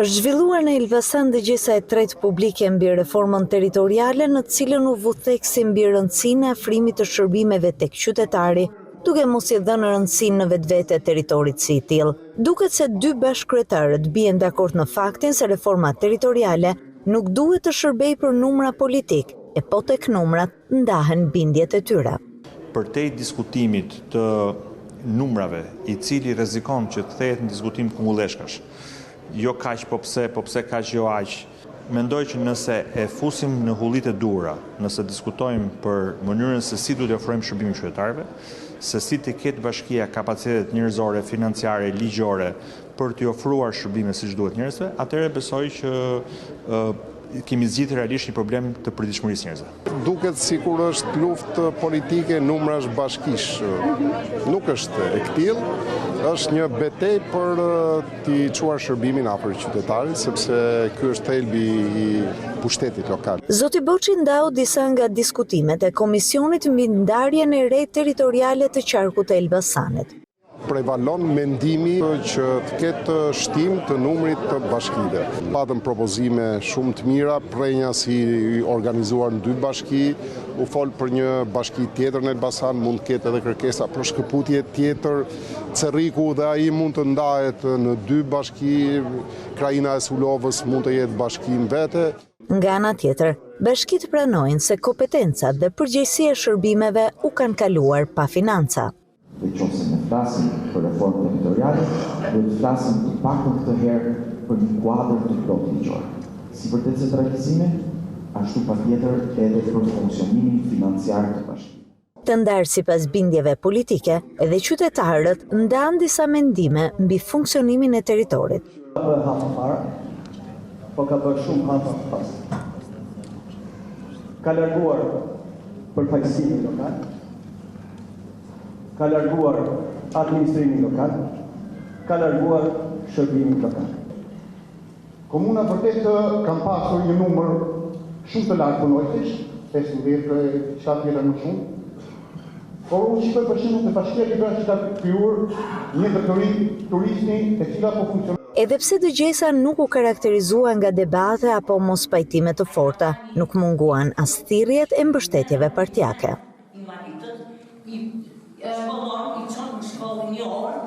Është zhvilluar në Elbasan dëgjesa e tretë publike mbi reformën territoriale në cilën u vutheksi mbi rëndësinë e afrimit të shërbimeve tek qytetari, duke mos i dhënë rëndësinë në vetvete teritorit si i tillë. Duket se dy bashkëkryetarët bien dakord në faktin se reforma territoriale nuk duhet të shërbejë për numra politik, e po tek numrat ndahen bindjet e tyre. Përtej diskutimit të numrave, i cili rrezikon që të thehet në diskutim kumuleshkash, jo kaq po pse kaq jo aq. Mendoj që nëse e fusim në hullit e duhura, nëse diskutojmë për mënyrën se si duhet të ofrojmë shërbime qytetarëve, se si të ketë bashkia kapacitet njerëzore, financiare, ligjore për t'i ofruar shërbime siç duhet njerëzve, atëherë besoj që kemi zgjidhur realisht një problem të përditshmërisë njerëzve. Duket sikur është luftë politike numrash bashkish. Nuk është e tillë, është një betejë për t'i çuar shërbimin afër qytetarit, sepse ky është thelbi i pushtetit lokal. Zoti Boçi ndau disa nga diskutimet e komisionit mbi ndarjen e re territoriale të qarkut të Elbasanit. Prevalon mendimi që të ketë shtim të numrit të bashkive. Patëm propozime shumë të mira, prenja si organizuar në dy bashki, u fol për një bashki tjetër në Elbasan, mund të ketë edhe kërkesa për shkëputje tjetër, Cerriku dhe ai mund të ndahet në dy bashki, Krajina e Sulovës mund të jetë bashki në vete. Nga ana tjetër, bashkitë pranojnë se kompetencat dhe përgjegjësia e shërbimeve u kanë kaluar pa financa. Nëse ne flasim për reformë territoriale, duhet të flasim të paktën këtë herë për një kuadër të plotë ligjor. Si për decentralizimin, ashtu patjetër edhe për funksionimin financiar të bashkisë. Të ndarë sipas bindjeve politike, edhe qytetarët ndanë disa mendime mbi funksionimin e territorit. Po ka bërë shumë hapa pas. Ka larguar përfaqësimin lokal, ka larguar administrimin lokal, ka larguar shërbimin lokal. Komuna vërtet kanë pasur një numër shumë të lartë punojtësh, 15-17 më shumë, por unë shikoj për shembull të bashkia që ka krijuar një ndërturi turizmi e cila po funksionon. Edhe pse dëgjesa nuk u karakterizua nga debate apo mos pajtime të forta, nuk munguan as thirrjet e mbështetjeve partijake. I çon në shkollë një orë,